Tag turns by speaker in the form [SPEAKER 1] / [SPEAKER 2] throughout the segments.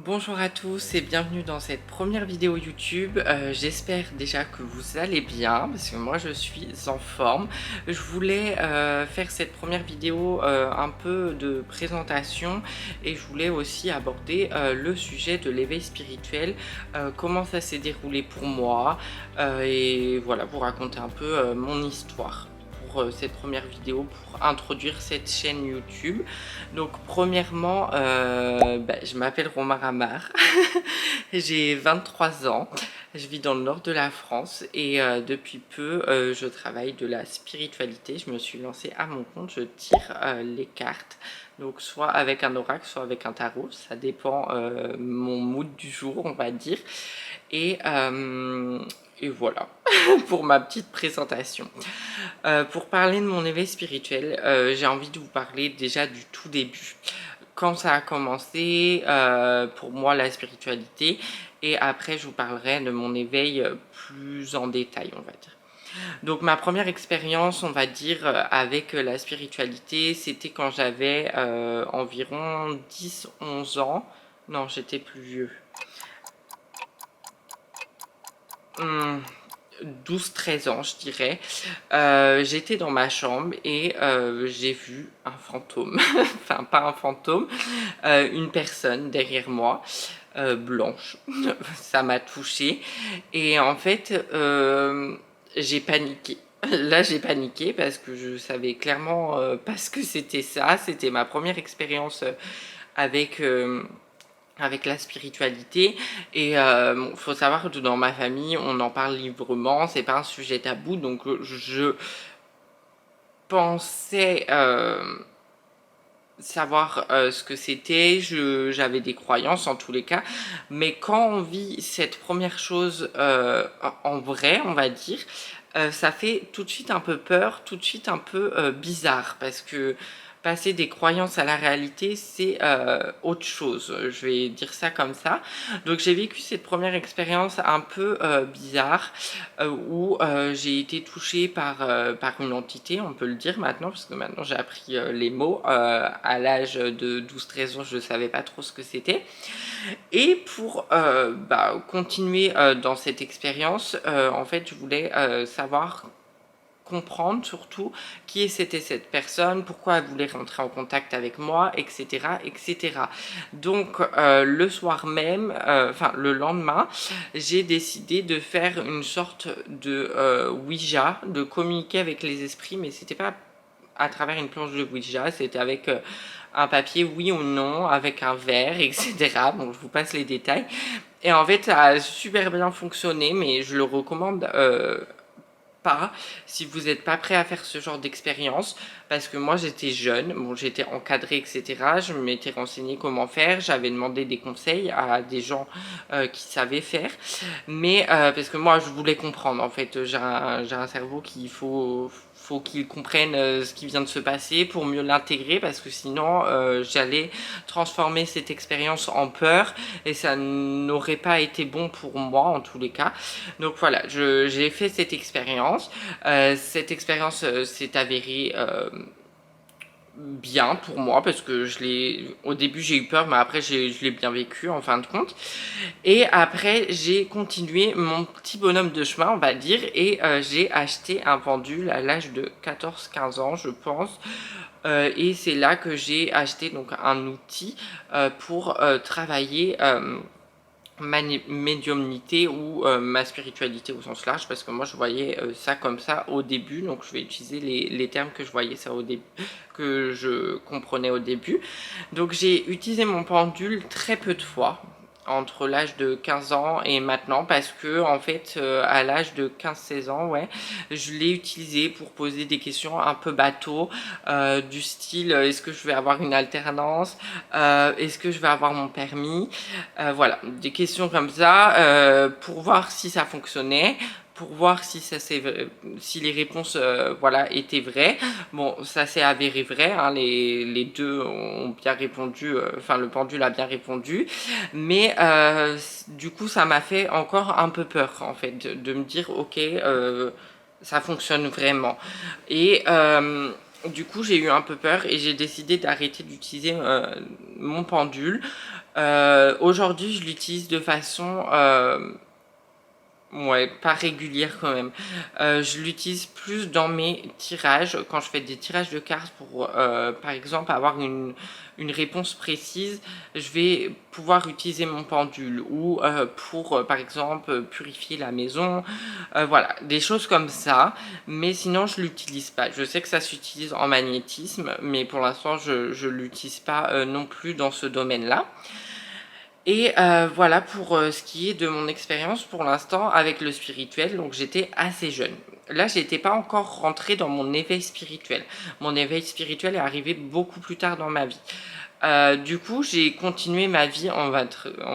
[SPEAKER 1] Bonjour à tous et bienvenue dans cette première vidéo YouTube. J'espère déjà que vous allez bien parce que moi je suis en forme. Je voulais faire cette première vidéo un peu de présentation et je voulais aussi aborder le sujet de l'éveil spirituel, comment ça s'est déroulé pour moi et voilà, vous raconter un peu mon histoire pour cette première vidéo pour introduire cette chaîne YouTube. Donc premièrement, je m'appelle Romar Amar, j'ai 23 ans, je vis dans le nord de la France et depuis peu je travaille de la spiritualité. Je me suis lancée à mon compte, je tire les cartes, donc soit avec un oracle, soit avec un tarot, ça dépend mon mood du jour on va dire. Et, euh, et voilà pour ma petite présentation. Pour parler de mon éveil spirituel, j'ai envie de vous parler déjà du tout début. Quand ça a commencé, pour moi, la spiritualité, et après, je vous parlerai de mon éveil plus en détail, on va dire. Donc, ma première expérience, on va dire, avec la spiritualité, c'était quand j'avais environ 10-11 ans. Non, j'étais plus vieux. 12-13 ans, je dirais. J'étais dans ma chambre et j'ai vu un fantôme. Enfin, pas un fantôme, une personne derrière moi, blanche. Ça m'a touchée. Et en fait, j'ai paniqué. Là, j'ai paniqué parce que je savais clairement pas ce que c'était ça. C'était ma première expérience avec avec la spiritualité. Et bon, faut savoir que dans ma famille on en parle librement, c'est pas un sujet tabou, donc je pensais savoir ce que c'était, j'avais des croyances en tous les cas, mais quand on vit cette première chose en vrai, on va dire, ça fait tout de suite un peu peur, tout de suite un peu bizarre, parce que passer des croyances à la réalité, c'est autre chose, je vais dire ça comme ça. Donc j'ai vécu cette première expérience un peu bizarre, où j'ai été touchée par une entité, on peut le dire maintenant, parce que maintenant j'ai appris les mots. À l'âge de 12-13 ans, je ne savais pas trop ce que c'était. Et pour continuer dans cette expérience, en fait, je voulais savoir, comprendre surtout qui c'était cette personne, pourquoi elle voulait rentrer en contact avec moi, etc. etc. Donc le soir même, enfin le lendemain, j'ai décidé de faire une sorte de Ouija, de communiquer avec les esprits, mais c'était pas à travers une planche de Ouija, c'était avec un papier oui ou non, avec un verre, etc. Bon, je vous passe les détails. Et en fait, ça a super bien fonctionné, mais je le recommande pas si vous n'êtes pas prêt à faire ce genre d'expérience, parce que moi j'étais jeune, bon j'étais encadrée etc, je m'étais renseignée comment faire, j'avais demandé des conseils à des gens qui savaient faire, mais parce que moi je voulais comprendre, en fait j'ai un cerveau qu'il faut qu'il comprenne ce qui vient de se passer pour mieux l'intégrer, parce que sinon j'allais transformer cette expérience en peur et ça n'aurait pas été bon pour moi en tous les cas. Donc voilà, j'ai fait cette expérience. Cette expérience s'est avérée bien pour moi, parce que au début j'ai eu peur, mais après je l'ai bien vécu en fin de compte. Et après j'ai continué mon petit bonhomme de chemin, on va dire, et j'ai acheté un pendule à l'âge de 14-15 ans, je pense. Et c'est là que j'ai acheté donc un outil pour travailler ma médiumnité ou ma spiritualité au sens large, parce que moi je voyais ça comme ça au début, donc je vais utiliser les termes que je voyais ça au début, que je comprenais au début. Donc j'ai utilisé mon pendule très peu de fois entre l'âge de 15 ans et maintenant, parce que en fait à l'âge de 15-16 ans, ouais, je l'ai utilisé pour poser des questions un peu bateau, du style est-ce que je vais avoir une alternance, est-ce que je vais avoir mon permis, voilà, des questions comme ça pour voir si ça fonctionnait, pour voir si si les réponses voilà étaient vraies. Bon, ça s'est avéré vrai, hein, les deux ont bien répondu, enfin le pendule a bien répondu, mais du coup ça m'a fait encore un peu peur en fait de me dire ok, ça fonctionne vraiment. Et Du coup, j'ai eu un peu peur et j'ai décidé d'arrêter d'utiliser mon pendule. Aujourd'hui, je l'utilise de façon ouais, pas régulière quand même. Je l'utilise plus dans mes tirages, quand je fais des tirages de cartes pour, par exemple, avoir une réponse précise, je vais pouvoir utiliser mon pendule ou pour, par exemple, purifier la maison. Voilà, des choses comme ça. Mais sinon, je l'utilise pas. Je sais que ça s'utilise en magnétisme, mais pour l'instant, je l'utilise pas non plus dans ce domaine-là. Et voilà pour ce qui est de mon expérience pour l'instant avec le spirituel. Donc j'étais assez jeune. Là, j'étais pas encore rentrée dans mon éveil spirituel. Mon éveil spirituel est arrivé beaucoup plus tard dans ma vie. Du coup, j'ai continué ma vie, on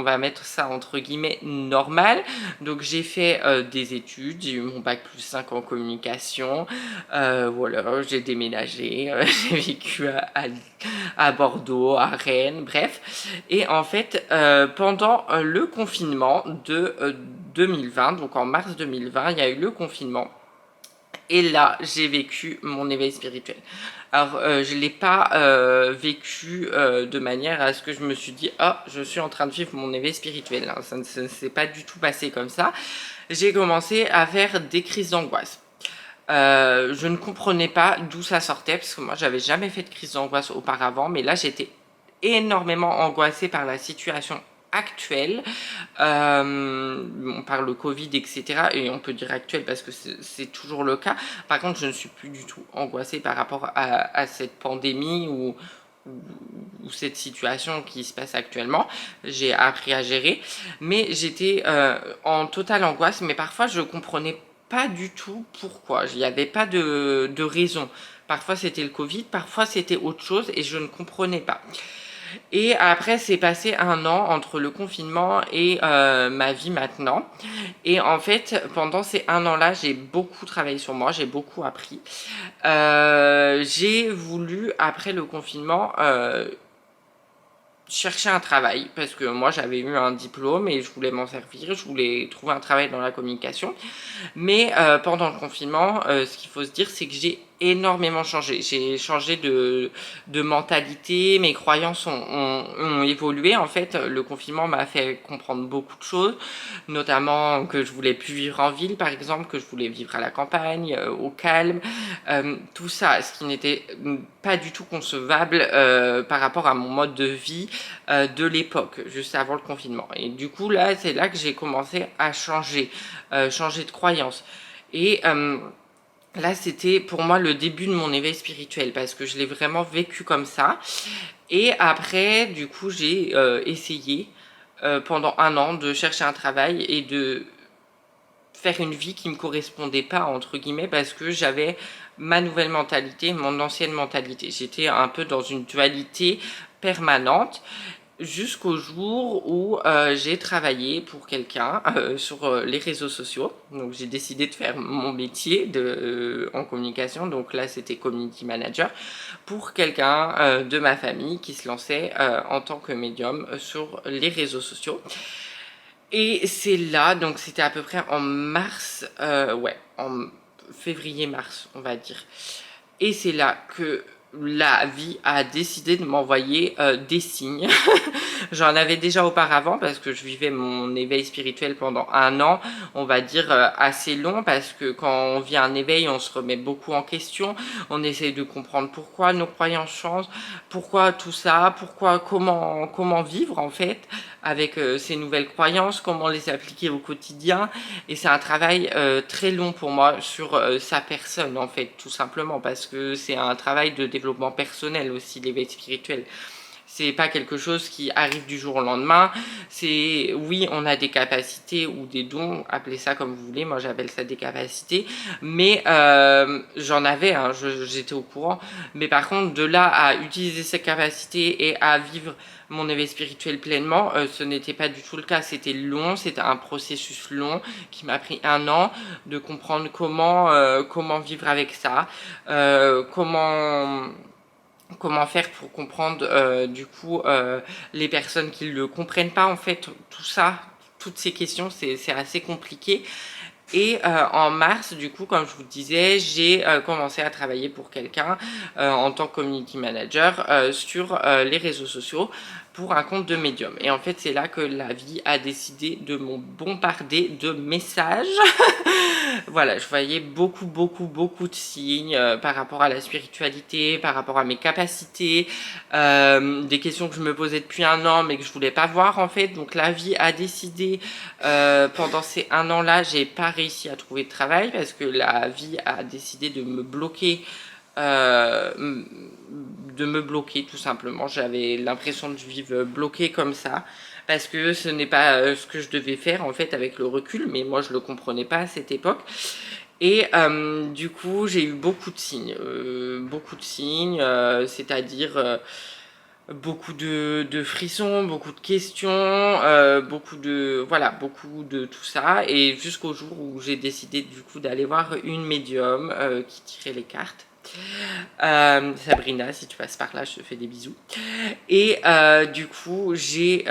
[SPEAKER 1] va mettre ça entre guillemets normal. Donc, j'ai fait des études, j'ai eu mon bac plus 5 en communication. Voilà, j'ai déménagé, j'ai vécu à Bordeaux, à Rennes, bref. Et en fait, pendant le confinement de 2020, donc en mars 2020, il y a eu le confinement. Et là, j'ai vécu mon éveil spirituel. Alors, je ne l'ai pas vécu de manière à ce que je me suis dit « Ah, je suis en train de vivre mon éveil spirituel. » Ça ne s'est pas du tout passé comme ça. J'ai commencé à faire des crises d'angoisse. Je ne comprenais pas d'où ça sortait, parce que moi, j'avais jamais fait de crise d'angoisse auparavant. Mais là, j'étais énormément angoissée par la situation actuelle, on parle de Covid, etc. Et on peut dire actuel parce que c'est toujours le cas. Par contre, je ne suis plus du tout angoissée par rapport à cette pandémie ou cette situation qui se passe actuellement. J'ai appris à gérer, mais j'étais en totale angoisse. Mais parfois, je comprenais pas du tout pourquoi. Il n'y avait pas de raison. Parfois, c'était le Covid, parfois, c'était autre chose et je ne comprenais pas. Et après, c'est passé un an entre le confinement et ma vie maintenant. Et en fait, pendant ces un an-là, j'ai beaucoup travaillé sur moi, j'ai beaucoup appris. J'ai voulu, après le confinement, chercher un travail parce que moi j'avais eu un diplôme et je voulais m'en servir, je voulais trouver un travail dans la communication. Mais pendant le confinement, ce qu'il faut se dire, c'est que j'ai énormément changé. J'ai changé de mentalité, mes croyances ont évolué. En fait, le confinement m'a fait comprendre beaucoup de choses, notamment que je voulais plus vivre en ville, par exemple, que je voulais vivre à la campagne, au calme. Tout ça, ce qui n'était pas du tout concevable par rapport à mon mode de vie de l'époque, juste avant le confinement. Et du coup, là, c'est là que j'ai commencé à changer, changer de croyance. Et là, c'était pour moi le début de mon éveil spirituel parce que je l'ai vraiment vécu comme ça. Et après, du coup, j'ai essayé pendant un an de chercher un travail et de faire une vie qui me correspondait pas, entre guillemets, parce que j'avais ma nouvelle mentalité, mon ancienne mentalité. J'étais un peu dans une dualité permanente jusqu'au jour où j'ai travaillé pour quelqu'un sur les réseaux sociaux. Donc j'ai décidé de faire mon métier en communication. Donc là c'était community manager pour quelqu'un de ma famille qui se lançait en tant que médium sur les réseaux sociaux. Et c'est là, donc c'était à peu près en mars, ouais, en février-mars on va dire. Et c'est là que la vie a décidé de m'envoyer des signes. J'en avais déjà auparavant parce que je vivais mon éveil spirituel pendant un an, on va dire assez long, parce que quand on vit un éveil, on se remet beaucoup en question, on essaie de comprendre pourquoi nos croyances changent, pourquoi tout ça, pourquoi, comment vivre en fait avec ces nouvelles croyances, comment les appliquer au quotidien. Et c'est un travail très long pour moi sur sa personne en fait, tout simplement, parce que c'est un travail de développement personnel aussi, l'éveil spirituel. C'est pas quelque chose qui arrive du jour au lendemain. C'est, oui, on a des capacités ou des dons, appelez ça comme vous voulez. Moi, j'appelle ça des capacités. Mais j'en avais, hein, j'étais au courant. Mais par contre, de là à utiliser ces capacités et à vivre mon éveil spirituel pleinement, ce n'était pas du tout le cas. C'était long, c'était un processus long qui m'a pris un an de comprendre comment vivre avec ça, comment faire pour comprendre du coup les personnes qui ne le comprennent pas en fait, tout ça, toutes ces questions, c'est assez compliqué. Et en mars, du coup, comme je vous disais, j'ai commencé à travailler pour quelqu'un en tant que community manager sur les réseaux sociaux pour un compte de médium. Et en fait, c'est là que la vie a décidé de me bombarder de messages. Voilà, je voyais beaucoup de signes par rapport à la spiritualité, par rapport à mes capacités, des questions que je me posais depuis un an mais que je voulais pas voir en fait. Donc la vie a décidé, pendant ces un an là, j'ai pas réussi à trouver de travail parce que la vie a décidé de me bloquer, tout simplement. J'avais l'impression de vivre bloquée comme ça parce que ce n'est pas ce que je devais faire en fait avec le recul, mais moi je le comprenais pas à cette époque. Et du coup j'ai eu beaucoup de signes, c'est-à-dire beaucoup de frissons, beaucoup de questions, beaucoup de voilà, beaucoup de tout ça, et jusqu'au jour où j'ai décidé du coup d'aller voir une médium qui tirait les cartes. Sabrina, si tu passes par là, je te fais des bisous. Et du coup, j'ai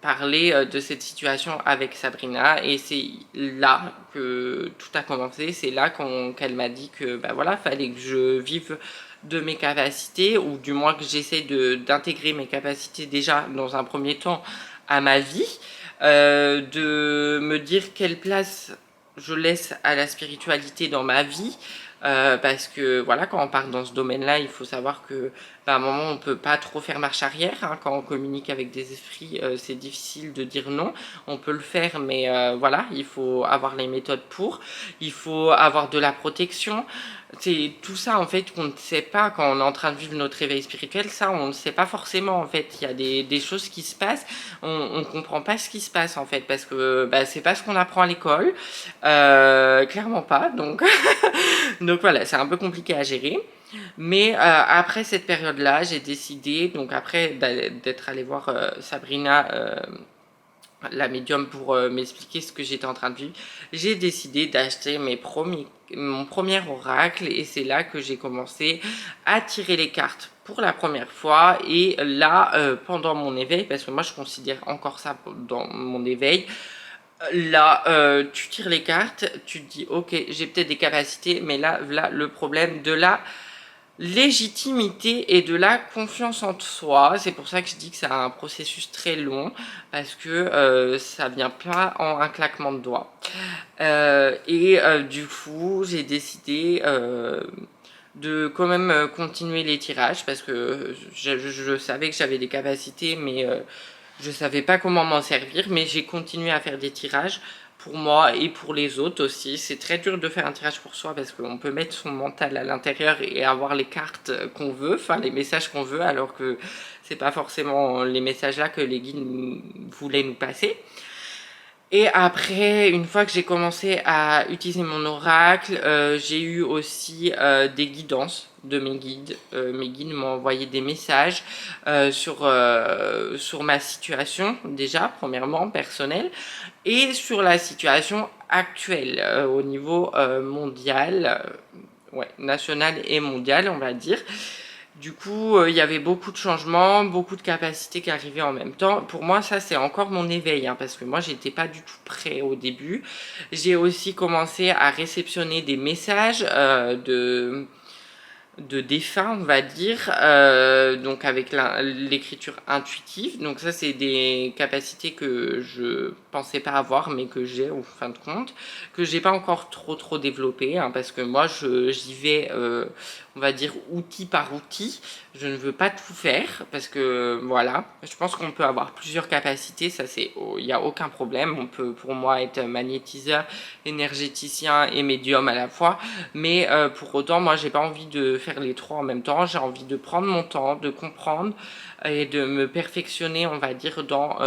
[SPEAKER 1] parlé de cette situation avec Sabrina, et c'est là que tout a commencé. C'est là qu'elle m'a dit que bah voilà, fallait que je vive de mes capacités, ou du moins que j'essaie d'intégrer mes capacités déjà dans un premier temps à ma vie, de me dire quelle place je laisse à la spiritualité dans ma vie, parce que voilà, quand on part dans ce domaine-là, il faut savoir que à un moment on peut pas trop faire marche arrière, hein. Quand on communique avec des esprits, c'est difficile de dire non. On peut le faire, mais voilà, il faut avoir les méthodes pour, il faut avoir de la protection. C'est tout ça en fait qu'on ne sait pas quand on est en train de vivre notre réveil spirituel. Ça, on ne sait pas forcément en fait. Il y a des choses qui se passent, on comprend pas ce qui se passe en fait, parce que bah, c'est pas ce qu'on apprend à l'école, clairement pas. Donc donc voilà, c'est un peu compliqué à gérer. Mais après cette période-là, j'ai décidé, donc après d'être allé voir Sabrina, la médium, pour m'expliquer ce que j'étais en train de vivre, j'ai décidé d'acheter mon premier oracle, et c'est là que j'ai commencé à tirer les cartes pour la première fois. Et là, pendant mon éveil, parce que moi je considère encore ça dans mon éveil, là, tu tires les cartes, tu te dis ok, j'ai peut-être des capacités, mais là, le problème de la légitimité et de la confiance en soi. C'est pour ça que je dis que c'est un processus très long, parce que ça vient pas en un claquement de doigts. Et du coup, j'ai décidé de quand même continuer les tirages, parce que je savais que j'avais des capacités, mais je savais pas comment m'en servir. Mais j'ai continué à faire des tirages pour moi et pour les autres aussi. C'est très dur de faire un tirage pour soi, parce qu'on peut mettre son mental à l'intérieur et avoir les cartes qu'on veut, enfin les messages qu'on veut, alors que c'est pas forcément les messages là que les guides voulaient nous passer. Et après, une fois que j'ai commencé à utiliser mon oracle, j'ai eu aussi des guidances de mes guides. Mes guides m'ont envoyé des messages sur ma situation, déjà, premièrement, personnelle, et sur la situation actuelle au niveau mondial, ouais, national et mondial, on va dire. Du coup, il y avait beaucoup de changements, beaucoup de capacités qui arrivaient en même temps. Pour moi, ça, c'est encore mon éveil, hein, parce que moi, j'étais pas du tout prêt au début. J'ai aussi commencé à réceptionner des messages de défunts, on va dire, donc avec l'écriture intuitive. Donc ça, c'est des capacités que je pensais pas avoir, mais que j'ai au fin de compte, que j'ai pas encore trop développé, hein, parce que moi j'y vais, on va dire outil par outil. Je ne veux pas tout faire, parce que voilà, je pense qu'on peut avoir plusieurs capacités, ça c'est, il n'y a aucun problème. On peut, pour moi, être magnétiseur, énergéticien et médium à la fois, mais pour autant, moi j'ai pas envie de faire les trois en même temps. J'ai envie de prendre mon temps, de comprendre et de me perfectionner, on va dire, dans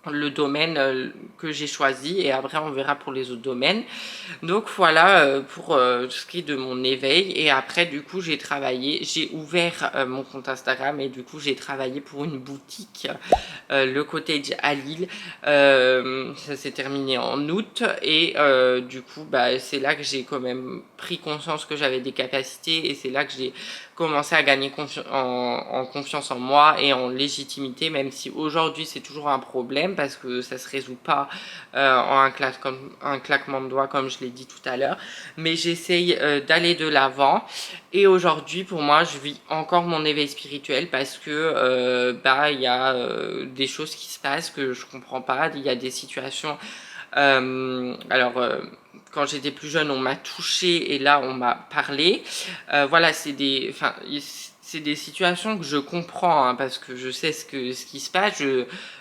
[SPEAKER 1] le domaine que j'ai choisi, et après on verra pour les autres domaines. Donc voilà pour ce qui est de mon éveil. Et après, du coup, j'ai ouvert mon compte Instagram, et du coup j'ai travaillé pour une boutique, le Cottage à Lille. Ça s'est terminé en août, et du coup bah, c'est là que j'ai quand même pris conscience que j'avais des capacités, et c'est là que j'ai commencer à gagner en confiance en moi et en légitimité, même si aujourd'hui c'est toujours un problème parce que ça se résout pas en un claquement de doigts comme je l'ai dit tout à l'heure, mais j'essaye d'aller de l'avant. Et aujourd'hui pour moi je vis encore mon éveil spirituel parce que il y a des choses qui se passent que je comprends pas, il y a des situations quand j'étais plus jeune, on m'a touché et là on m'a parlé. Voilà, c'est des situations que je comprends hein, parce que je sais ce qui se passe.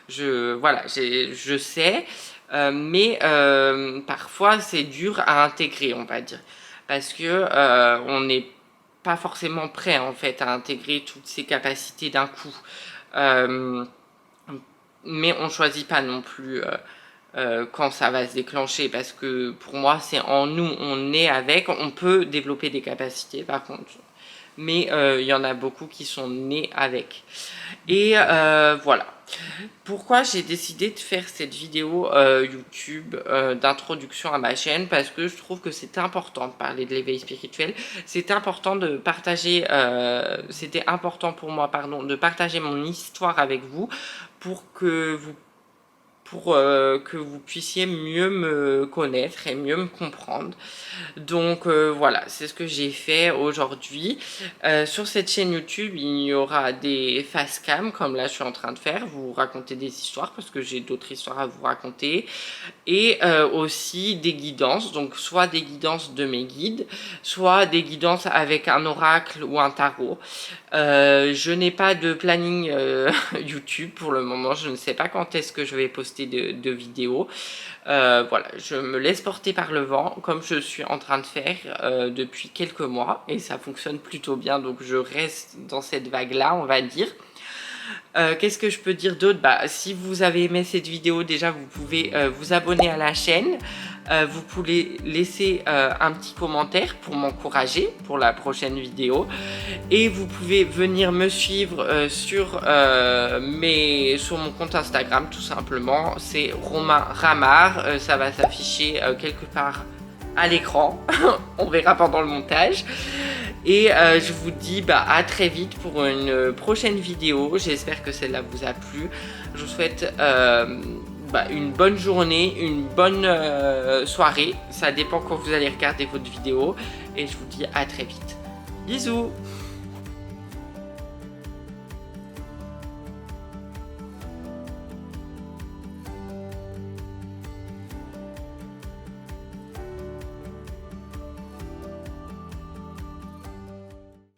[SPEAKER 1] Voilà, je sais, mais parfois c'est dur à intégrer, on va dire, parce que on n'est pas forcément prêt en fait à intégrer toutes ces capacités d'un coup. Mais on choisit pas non plus quand ça va se déclencher parce que pour moi c'est en nous, on est avec, on peut développer des capacités par contre, mais il y en a beaucoup qui sont nés avec. Et voilà pourquoi j'ai décidé de faire cette vidéo YouTube d'introduction à ma chaîne, parce que je trouve que c'est important de parler de l'éveil spirituel, c'est important de partager, c'était important pour moi pardon, de partager mon histoire avec vous pour que vous puissiez mieux me connaître et mieux me comprendre. Donc voilà, c'est ce que j'ai fait aujourd'hui. Sur cette chaîne YouTube, il y aura des face cam comme là je suis en train de faire, vous raconter des histoires parce que j'ai d'autres histoires à vous raconter, et aussi des guidances, donc soit des guidances de mes guides, soit des guidances avec un oracle ou un tarot. Je n'ai pas de planning YouTube pour le moment, je ne sais pas quand est-ce que je vais poster de vidéos. Voilà, je me laisse porter par le vent comme je suis en train de faire depuis quelques mois et ça fonctionne plutôt bien, donc je reste dans cette vague là on va dire. Qu'est-ce que je peux dire d'autre? Si vous avez aimé cette vidéo, déjà vous pouvez vous abonner à la chaîne, vous pouvez laisser un petit commentaire pour m'encourager pour la prochaine vidéo, et vous pouvez venir me suivre sur mon compte Instagram tout simplement, c'est Romain Ramard, ça va s'afficher quelque part à l'écran, on verra pendant le montage. Et je vous dis à très vite pour une prochaine vidéo. J'espère que celle-là vous a plu. Je vous souhaite une bonne journée, une bonne soirée. Ça dépend quand vous allez regarder votre vidéo. Et je vous dis à très vite. Bisous!